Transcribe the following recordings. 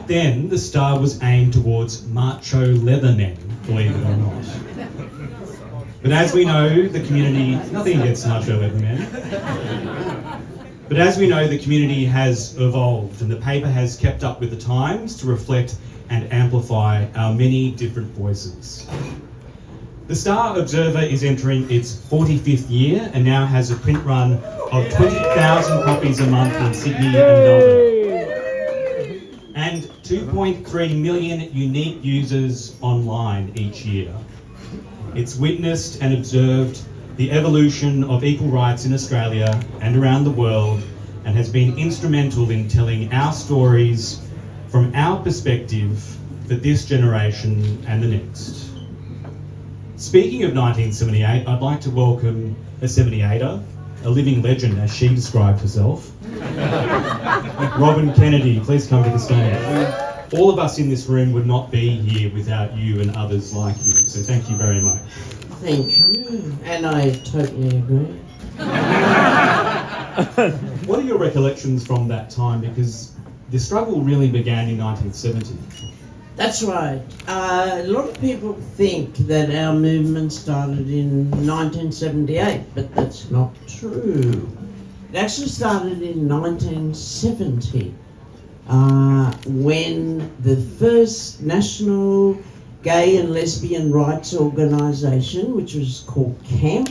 then, the star was aimed towards macho leather men, believe it or not. But as we know, the community, nothing against macho leather men, but as we know, the community has evolved and the paper has kept up with the times to reflect and amplify our many different voices. The Star Observer is entering its 45th year and now has a print run of 20,000 copies a month in Sydney and Melbourne, and 2.3 million unique users online each year. It's witnessed and observed the evolution of equal rights in Australia and around the world, and has been instrumental in telling our stories from our perspective for this generation and the next. Speaking of 1978, I'd like to welcome a 78er, a living legend as she described herself. Robyn Kennedy, please come to the stage. All of us in this room would not be here without you and others like you, so thank you very much. Thank you, and I totally agree. What are your recollections from that time? Because the struggle really began in 1970. That's right. A lot of people think that our movement started in 1978, but that's not true. It actually started in 1970, when the first national gay and lesbian rights organisation, which was called CAMP,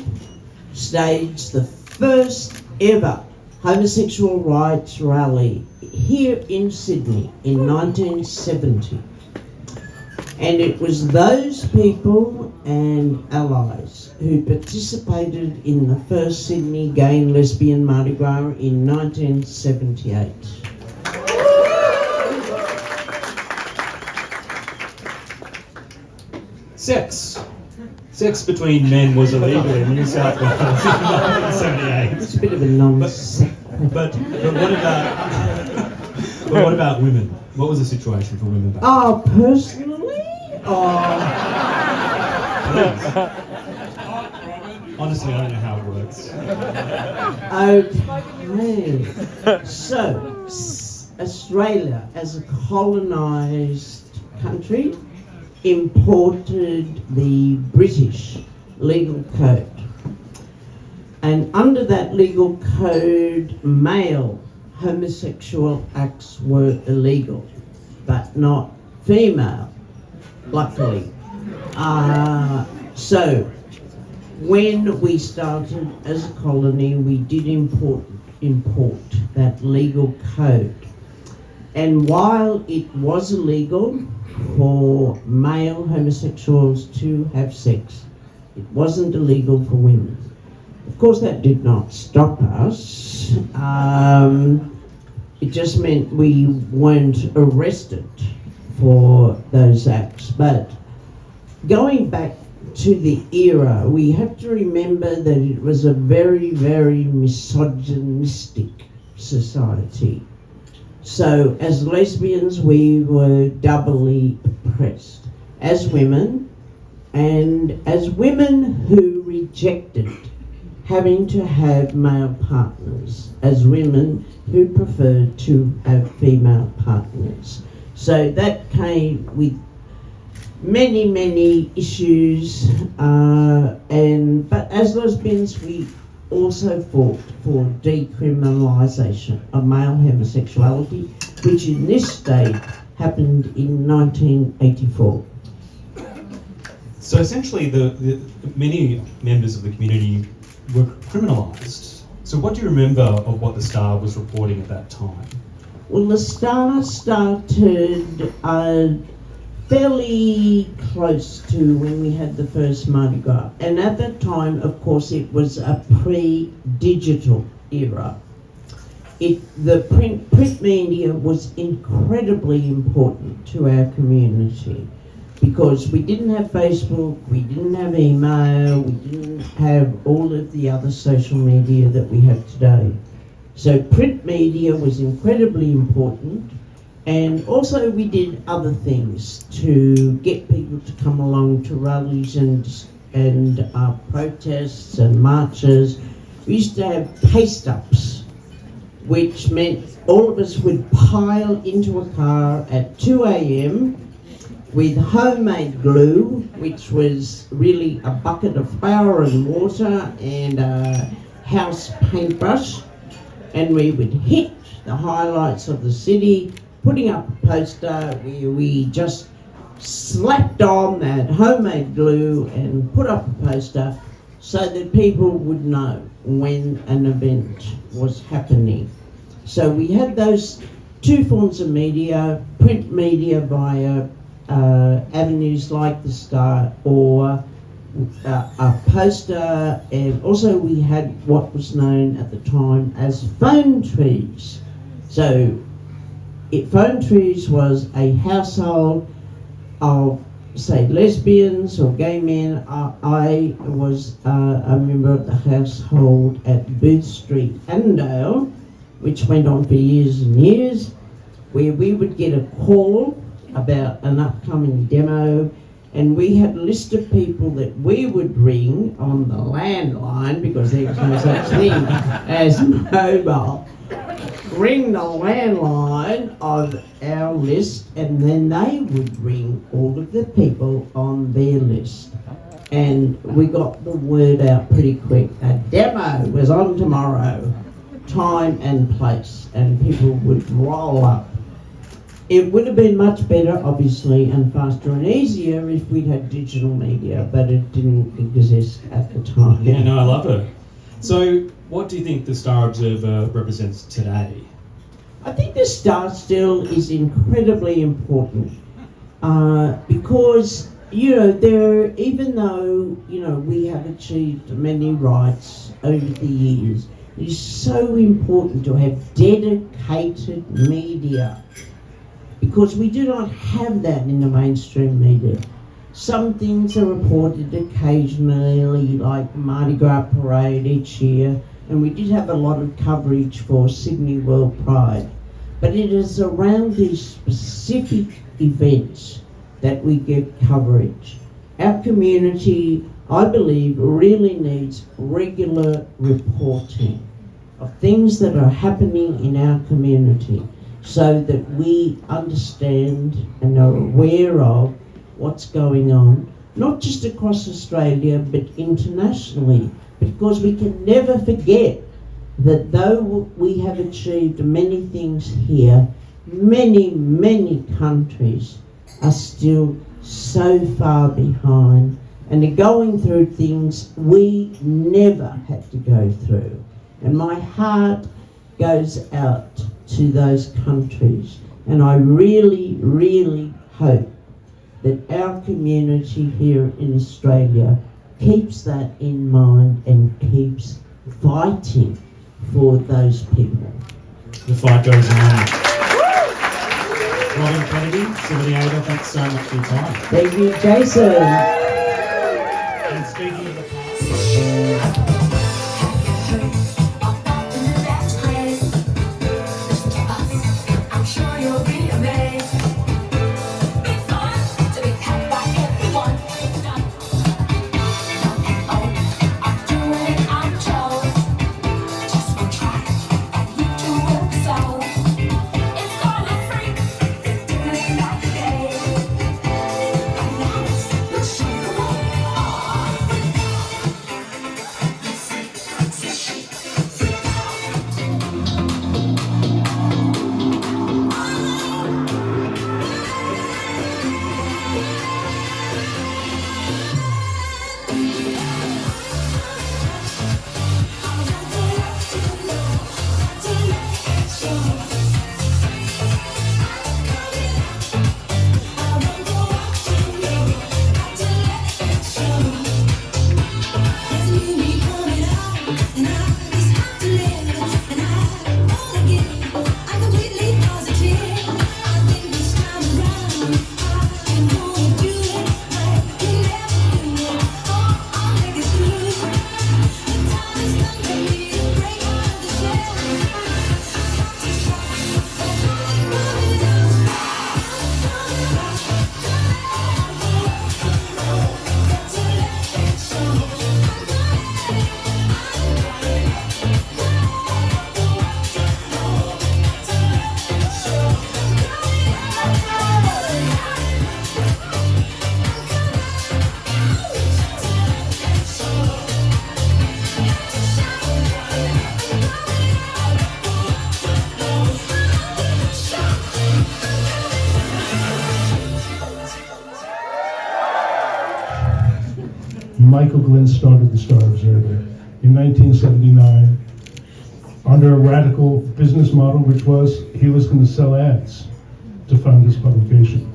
staged the first ever homosexual rights rally here in Sydney in 1970. And it was those people and allies who participated in the first Sydney Gay and Lesbian Mardi Gras in 1978. Sex between men was illegal in New South Wales in 1978. It's a bit of a nonsense. But what about women? What was the situation for women back then? Oh, personally? Honestly, I don't know how it works. Okay. So, Australia, as a colonised country, imported the British legal code. And under that legal code, male homosexual acts were illegal, but not female, luckily. So, when we started as a colony, we did import that legal code. And while it was illegal for male homosexuals to have sex, it wasn't illegal for women. Of course, that did not stop us. It just meant we weren't arrested for those acts. But going back to the era, we have to remember that it was a very, very misogynistic society. So as lesbians, we were doubly oppressed as women, and as women who rejected having to have male partners, as women who preferred to have female partners. So that came with many, many issues, but as lesbians, we also fought for decriminalisation of male homosexuality, which in this state happened in 1984. So essentially, the many members of the community were criminalised. So what do you remember of what the Star was reporting at that time? Well, the Star started fairly close to when we had the first Mardi Gras. And at that time, of course, it was a pre-digital era. The print media was incredibly important to our community because we didn't have Facebook, we didn't have email, we didn't have all of the other social media that we have today. So print media was incredibly important. And also we did other things to get people to come along to rallies and protests and marches. We used to have paste-ups which meant all of us would pile into a car at 2 a.m. with homemade glue, which was really a bucket of flour and water and a house paintbrush, and we would hit the highlights of the city, putting up a poster where we just slapped on that homemade glue and put up a poster so that people would know when an event was happening. So we had those two forms of media, print media via avenues like the Star or a poster, and also we had what was known at the time as phone trees. So phone trees was a household of, say, lesbians or gay men. I was a member of the household at Booth Street, Annandale, which went on for years and years, where we would get a call about an upcoming demo, and we had a list of people that we would ring on the landline, because there was no such thing as mobile. Ring the landline of our list, and then they would ring all of the people on their list. And we got the word out pretty quick. A demo was on tomorrow, time and place, and people would roll up. It would have been much better, obviously, and faster and easier if we'd had digital media, but it didn't exist at the time. Yeah, no, I love it. So, what do you think the Star Observer represents today? I think the Star still is incredibly important because, even though, we have achieved many rights over the years, it is so important to have dedicated media, because we do not have that in the mainstream media. Some things are reported occasionally, like Mardi Gras Parade each year, and we did have a lot of coverage for Sydney World Pride. But it is around these specific events that we get coverage. Our community, I believe, really needs regular reporting of things that are happening in our community, so that we understand and are aware of what's going on, not just across Australia, but internationally, because we can never forget that though we have achieved many things here, many, many countries are still so far behind and are going through things we never had to go through. And my heart goes out to those countries, and I really, really hope that our community here in Australia keeps that in mind and keeps fighting for those people. The fight goes on. Robyn Kennedy, Civil Liaison, thanks so much for your time. Thank you, Jason. And speaking of the past, Michael Glynn started the Star Observer in 1979 under a radical business model, which was he was going to sell ads to fund his publication.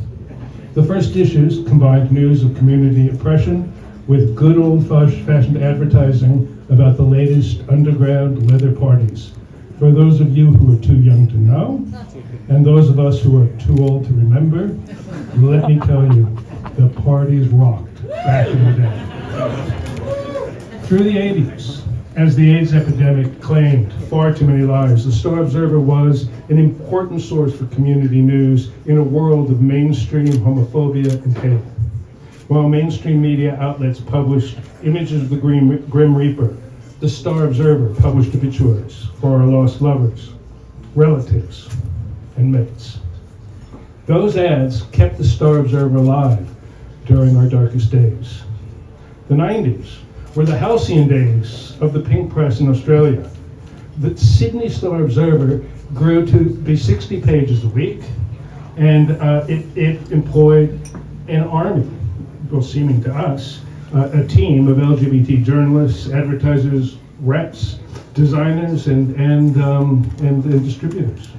The first issues combined news of community oppression with good old-fashioned advertising about the latest underground leather parties. For those of you who are too young to know, and those of us who are too old to remember, let me tell you, the parties rocked back in the day. Through the 80s, as the AIDS epidemic claimed far too many lives, the Star Observer was an important source for community news in a world of mainstream homophobia and hate. While mainstream media outlets published images of the Grim Reaper, the Star Observer published obituaries for our lost lovers, relatives, and mates. Those ads kept the Star Observer alive during our darkest days. The 90s were the halcyon days of the pink press in Australia. The Sydney Star Observer grew to be 60 pages a week, and it employed an army, well, seeming to us, a team of LGBT journalists, advertisers, reps, designers, and distributors.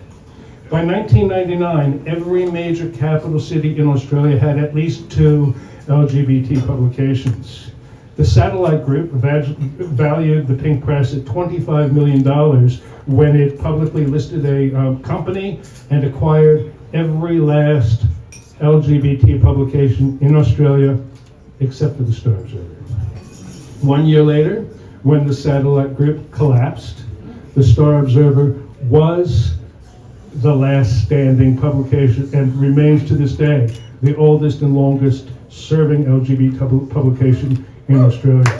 By 1999, every major capital city in Australia had at least 2 LGBT publications. The satellite group valued the pink press at $25 million when it publicly listed a company and acquired every last LGBT publication in Australia except for the Star Observer. 1 year later, when the satellite group collapsed, the Star Observer was the last standing publication and remains to this day the oldest and longest serving LGBT publication in Australia.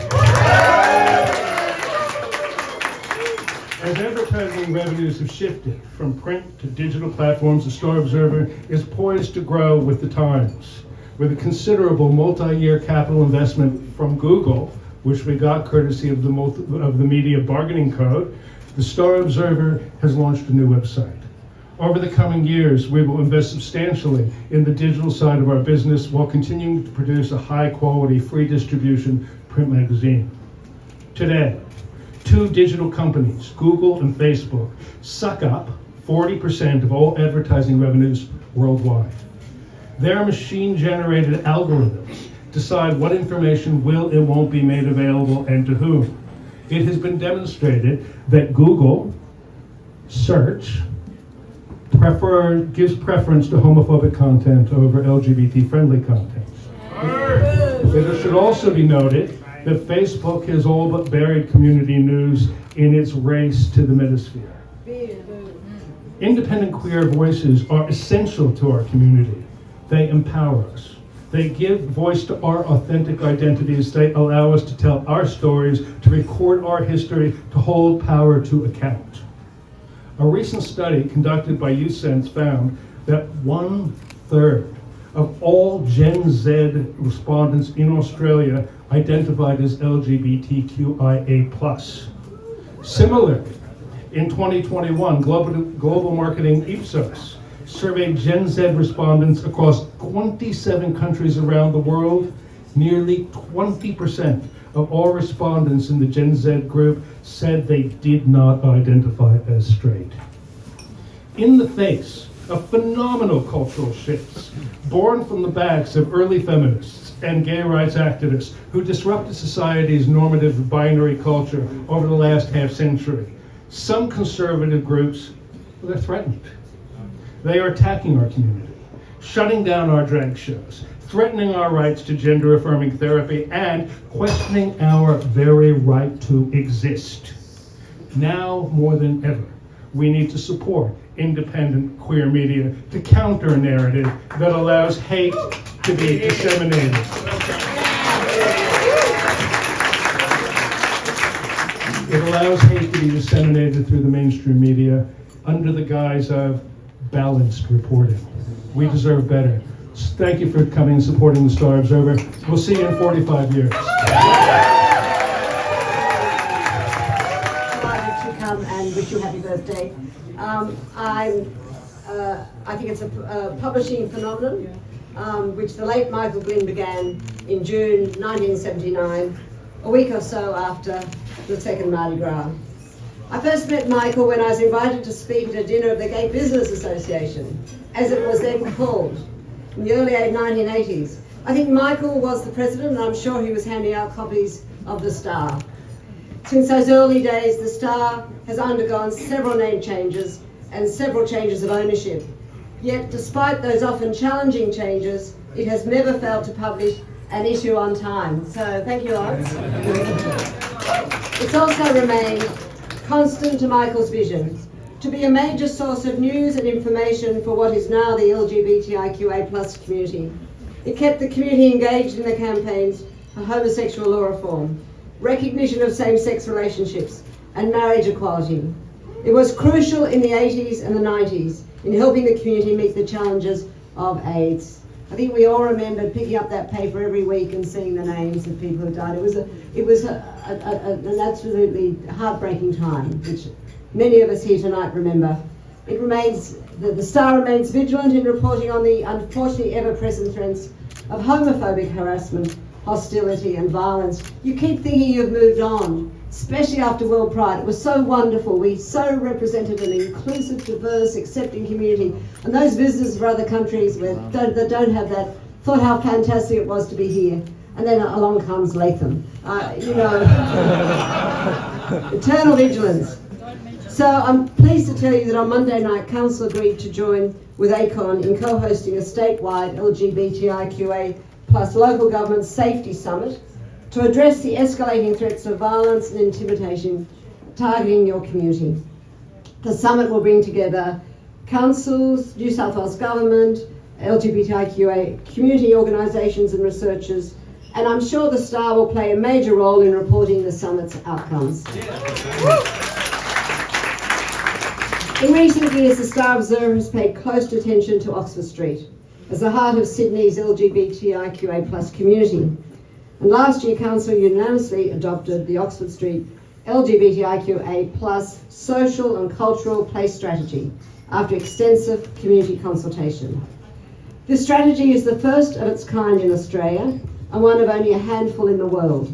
As advertising revenues have shifted from print to digital platforms, the Star Observer is poised to grow with the times. With a considerable multi-year capital investment from Google, which we got courtesy of the Media Bargaining Code, the Star Observer has launched a new website. Over the coming years, we will invest substantially in the digital side of our business while continuing to produce a high-quality, free distribution print magazine. Today, 2 digital companies, Google and Facebook, suck up 40% of all advertising revenues worldwide. Their machine-generated algorithms decide what information will and won't be made available and to whom. It has been demonstrated that Google search gives preference to homophobic content over LGBT-friendly content. It should also be noted that Facebook has all but buried community news in its race to the metasphere. Independent queer voices are essential to our community. They empower us. They give voice to our authentic identities. They allow us to tell our stories, to record our history, to hold power to account. A recent study conducted by YouSense found that 1/3 of all Gen Z respondents in Australia identified as LGBTQIA+. Similarly, in 2021, Global Marketing Ipsos surveyed Gen Z respondents across 27 countries around the world. Nearly 20% of all respondents in the Gen Z group said they did not identify as straight. In the face of phenomenal cultural shifts, born from the backs of early feminists and gay rights activists who disrupted society's normative binary culture over the last half-century, some conservative groups, they're threatened. They are attacking our community, shutting down our drag shows, threatening our rights to gender-affirming therapy, and questioning our very right to exist. Now more than ever, we need to support independent queer media to counter a narrative that allows hate to be disseminated. It allows hate to be disseminated through the mainstream media under the guise of balanced reporting. We deserve better. Thank you for coming and supporting the Star Observer. We'll see you in 45 years. To come and wish you happy birthday. I think it's a publishing phenomenon, which the late Michael Glynn began in June 1979 a week or so after the second Mardi Gras. I first met Michael when I was invited to speak at a dinner of the Gay Business Association, as it was then called, in the early 1980s. I think Michael was the president, and I'm sure he was handing out copies of the Star. Since those early days, the Star has undergone several name changes and several changes of ownership. Yet, despite those often challenging changes, it has never failed to publish an issue on time. So, thank you, Lawrence. It's also remained constant to Michael's vision to be a major source of news and information for what is now the LGBTIQA+ community. It kept the community engaged in the campaigns for homosexual law reform, recognition of same-sex relationships, and marriage equality. It was crucial in the 80s and the 90s in helping the community meet the challenges of AIDS. I think we all remember picking up that paper every week and seeing the names of people who died. It was an absolutely heartbreaking time, which many of us here tonight remember. The Star remains vigilant in reporting on the unfortunately ever-present threats of homophobic harassment, hostility and violence. You keep thinking you've moved on, especially after World Pride. It was so wonderful. We so represented an inclusive, diverse, accepting community. And those visitors from other countries that don't have that thought how fantastic it was to be here. And then along comes Latham. Eternal vigilance. So I'm pleased to tell you that on Monday night, Council agreed to join with ACON in co-hosting a statewide LGBTIQA+ local government safety summit to address the escalating threats of violence and intimidation targeting your community. The summit will bring together councils, New South Wales Government, LGBTIQA community organisations and researchers, and I'm sure the Star will play a major role in reporting the summit's outcomes. In recent years, the Star Observer has paid close attention to Oxford Street as the heart of Sydney's LGBTIQA+ community. And last year, Council unanimously adopted the Oxford Street LGBTIQA+ social and cultural place strategy after extensive community consultation. This strategy is the first of its kind in Australia and one of only a handful in the world.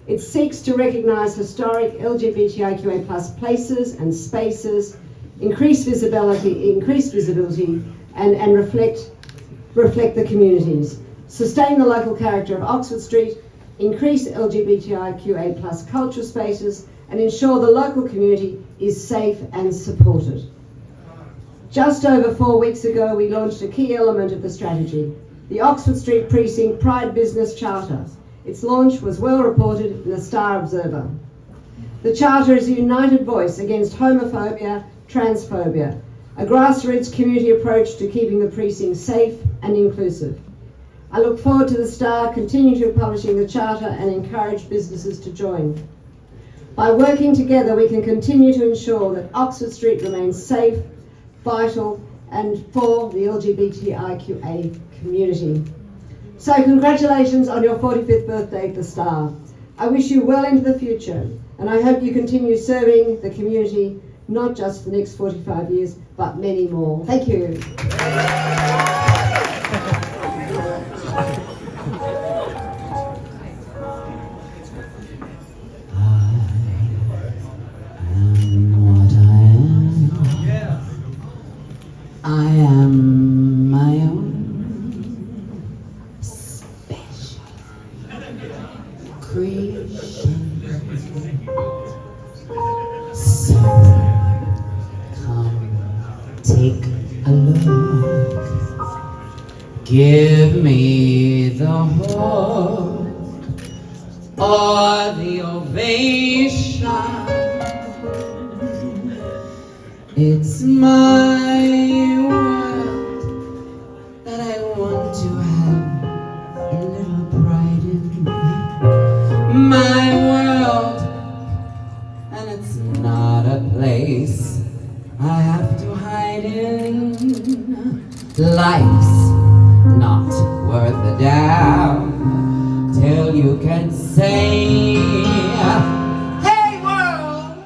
It seeks to recognise historic LGBTIQA+ places and spaces, increase visibility and reflect the communities, sustain the local character of Oxford Street, increase LGBTIQA+ culture spaces, and ensure the local community is safe and supported. Just over 4 weeks ago, we launched a key element of the strategy, the Oxford Street Precinct Pride Business Charter. Its launch was well reported in the Star Observer. The Charter is a united voice against homophobia, transphobia, a grassroots community approach to keeping the precinct safe and inclusive. I look forward to the Star continuing to publishing the Charter and encourage businesses to join. By working together, we can continue to ensure that Oxford Street remains safe, vital, and for the LGBTIQA community. So congratulations on your 45th birthday at the Star. I wish you well into the future, and I hope you continue serving the community, not just for the next 45 years, but many more. Thank you. I am my own special creation. So come take a look. Give me the hook or the ovation. It's my world that I want to have a little pride in. My world, and it's not a place I have to hide in. Life's not worth a damn till you can say, hey world,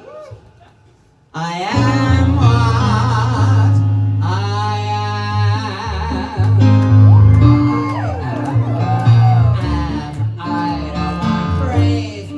I am what I am. I don't want praise,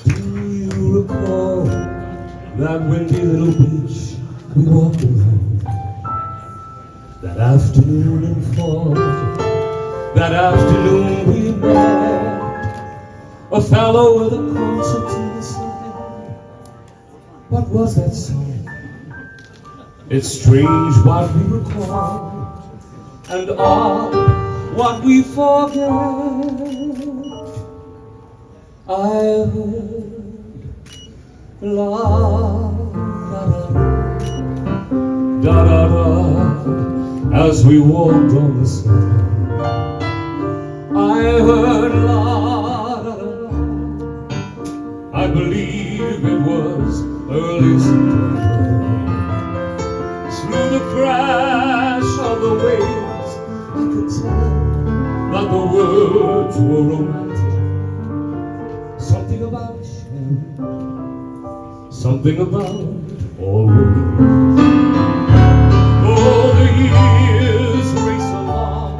Do you recall that windy little beach we walked along? That afternoon in fall, that afternoon we met a fellow with a concertina side. What was that song? It's strange what we recall, and odd what we forget. I heard la da da da da as we walked on the sand. I heard la da da. I believe it was early September. Through the crash of the waves, I could tell that the words were romantic. Something about Shem, something about always. Oh, the years race along,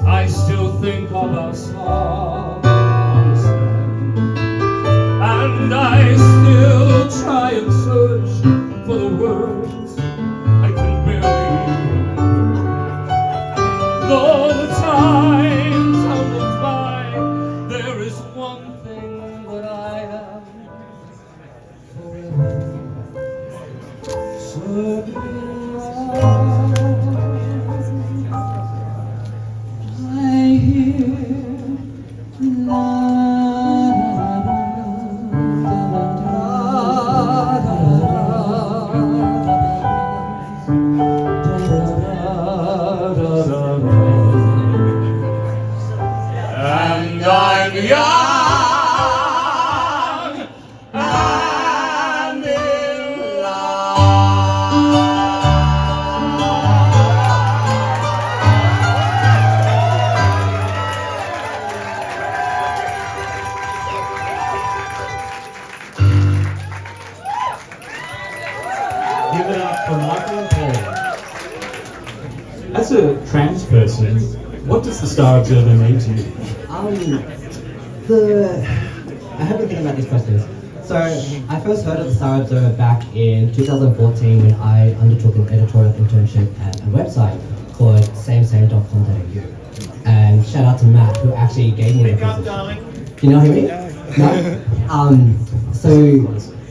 I still think of our song on the sand, and I still try and search for the words I can barely remember. Though the time tumbles by, there is one thing that I am forever certain of. I hear la and I'm young and in love. Give it up for Michael and Paul. As a trans person, what does the Star Observer mean to you? I have been thinking about these questions. So I first heard of the Star Observer back in 2014 when I undertook an editorial internship at a website called samesame.com.au. And shout out to Matt who actually gave me the position. Do you know who he is? No? So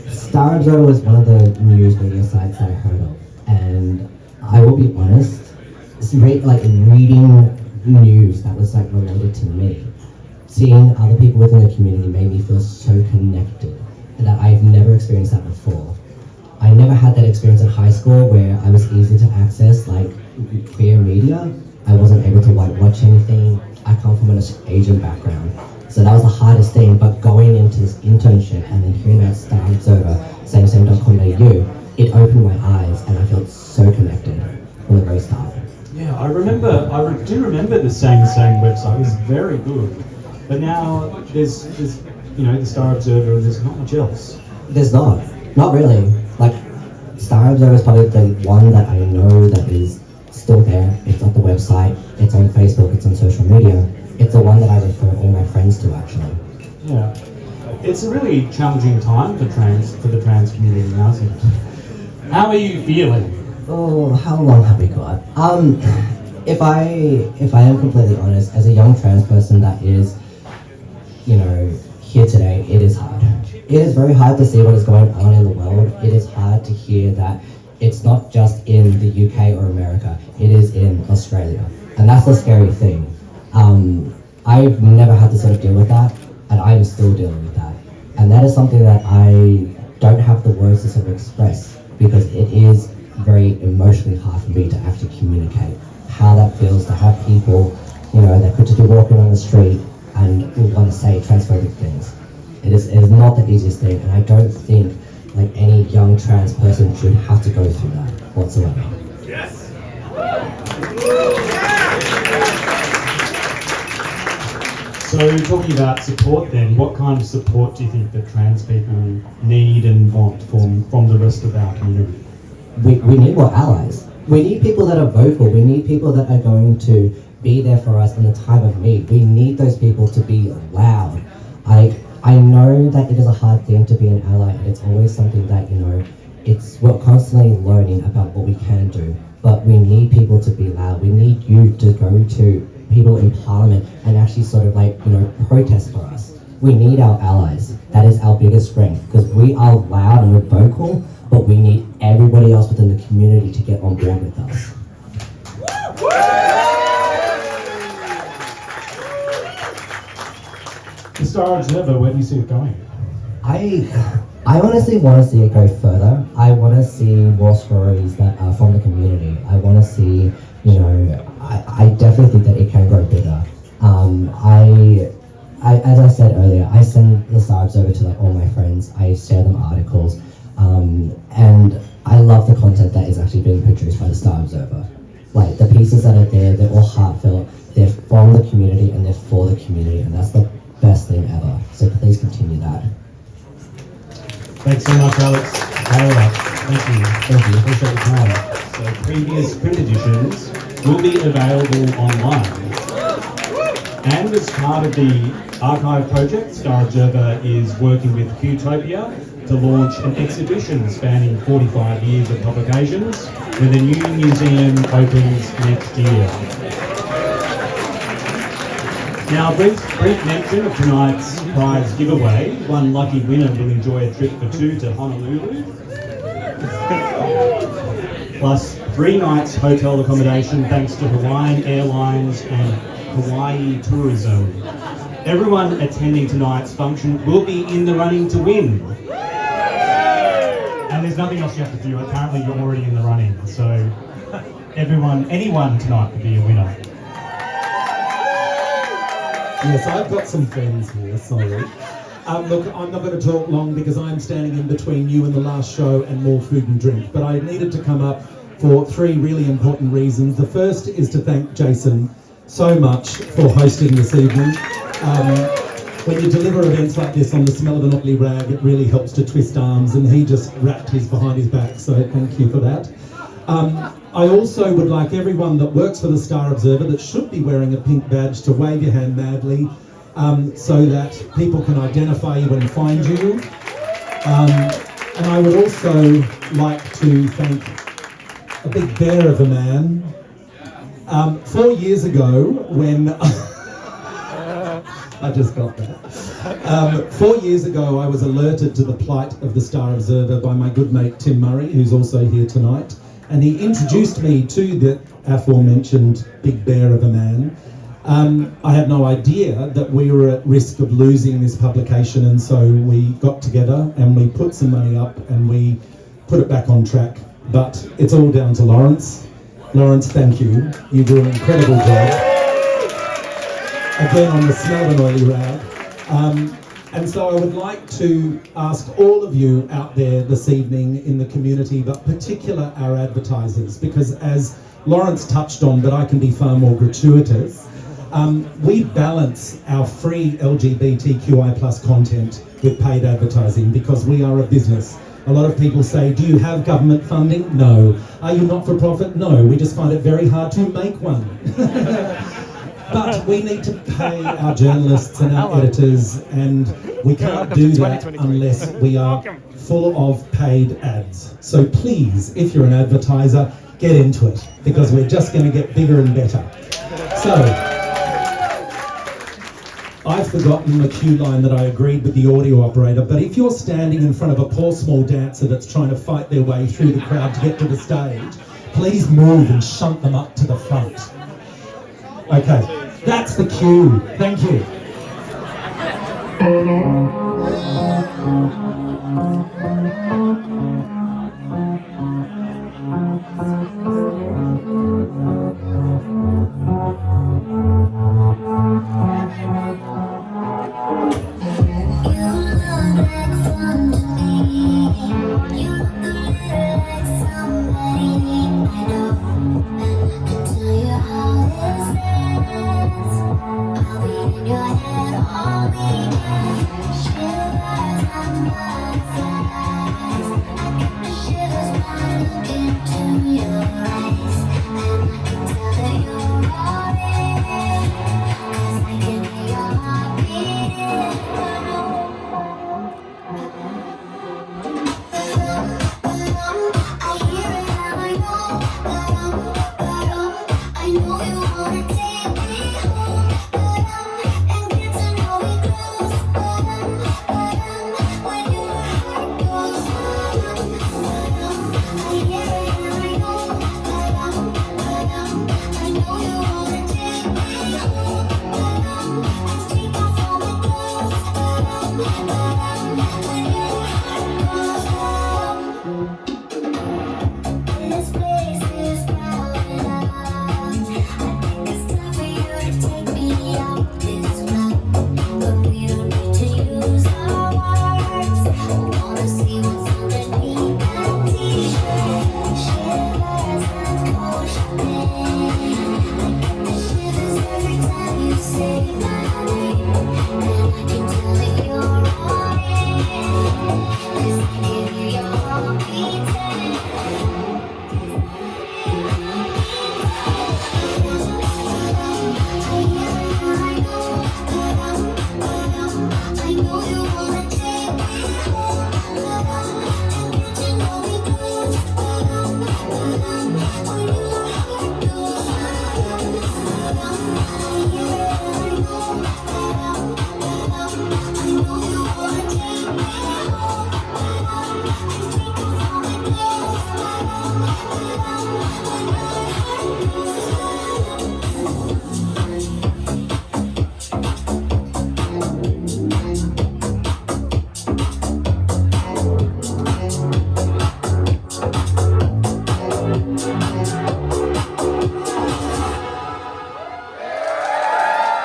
Star Observer was one of the news media sites that I heard of. And I will be honest, reading news that was related to me, seeing other people within the community made me feel so connected that I've never experienced that before. I never had that experience in high school where I was easy to access queer media. I wasn't able to watch anything. I come from an Asian background, so that was the hardest thing. But going into this internship and then hearing that Star Observer, samesame.com.au, it opened my eyes and I felt so connected from the very start. Yeah, I do remember the same website. It was very good. But now there's the Star Observer and there's not much else. There's not really. Star Observer is probably the one that I know that is still there. It's on the website, it's on Facebook, it's on social media. It's the one that I refer all my friends to actually. Yeah. It's a really challenging time for the trans community now, isn't it? How are you feeling? Oh, how long have we got? If I am completely honest, as a young trans person that is, here today, it is hard. It is very hard to see what is going on in the world. It is hard to hear that it's not just in the UK or America, it is in Australia. And that's the scary thing. I've never had to sort of deal with that, and I'm still dealing with that. And that is something that I don't have the words to sort of express, because it is very emotionally hard for me to actually communicate how that feels to have people, that could just be walking on the street and want to say transphobic things. It is not the easiest thing, and I don't think any young trans person should have to go through that whatsoever. Yes. So talking about support then, what kind of support do you think that trans people need and want from the rest of our community? We need more allies. We need people that are vocal. We need people that are going to be there for us in the time of need. We need those people to be loud. I I know that it is a hard thing to be an ally, and it's always something that, we're constantly learning about what we can do, but we need people to be loud. We need you to go to people in Parliament and actually sort of protest for us. We need our allies. That is our biggest strength, because we are loud and we're vocal, but we need everybody else within the community to get on board with us. The Star Observer, where do you see it going? I honestly want to see it go further. I want to see more stories that are from the community. I want to see, I definitely think that it can grow bigger. As I said earlier, I send the Star Observer to all my friends. I share them articles, and I love the content that is actually being produced by the Star Observer. The pieces that are there, they're all heartfelt. They're from the community and they're for the community, and that's the best thing ever. So please continue that. Thanks so much, Alex. Taylor, thank you. Thank you. Appreciate your time. So previous print editions will be available online. And as part of the archive project, Star Observer is working with Qtopia to launch an exhibition spanning 45 years of publications, when the new museum opens next year. Now, a brief mention of tonight's prize giveaway. One lucky winner will enjoy a trip for two to Honolulu, plus 3 nights hotel accommodation thanks to Hawaiian Airlines and Hawaii Tourism. Everyone attending tonight's function will be in the running to win. And there's nothing else you have to do. Apparently you're already in the running. So anyone tonight could be a winner. Yes, I've got some friends here, sorry. Look, I'm not going to talk long because I'm standing in between you and the last show and more food and drink, but I needed to come up for 3 really important reasons. The first is to thank Jason so much for hosting this evening. When you deliver events like this on the smell of an oily rag, it really helps to twist arms, and he just wrapped his behind his back, so thank you for that. I also would like everyone that works for the Star Observer that should be wearing a pink badge to wave your hand madly, so that people can identify you and find you. And I would also like to thank a big bear of a man. 4 years ago, when I just got that. 4 years ago, I was alerted to the plight of the Star Observer by my good mate Tim Murray, who's also here tonight. And he introduced me to the aforementioned big bear of a man. I had no idea that we were at risk of losing this publication, and so we got together and we put some money up and we put it back on track. But it's all down to Lawrence. Lawrence, thank you. You do an incredible job. Again, on the smell of an oily rag. And so I would like to ask all of you out there this evening in the community, but particular our advertisers, because as Lawrence touched on, but I can be far more gratuitous, we balance our free LGBTQI+ content with paid advertising because we are a business. A lot of people say, do you have government funding? No. Are you not-for-profit? No. We just find it very hard to make one. But we need to pay our journalists and our editors, and we can't do that unless we are full of paid ads. So please, if you're an advertiser, get into it, because we're just going to get bigger and better. So, I've forgotten the cue line that I agreed with the audio operator, but if you're standing in front of a poor small dancer that's trying to fight their way through the crowd to get to the stage, please move and shunt them up to the front. Okay, that's the cue. Thank you.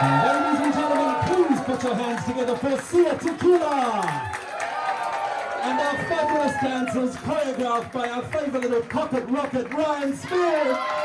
Ladies and gentlemen, please put your hands together for Sia Tequila! And our fabulous dancers choreographed by our favourite little pocket rocket, Ryan Smith!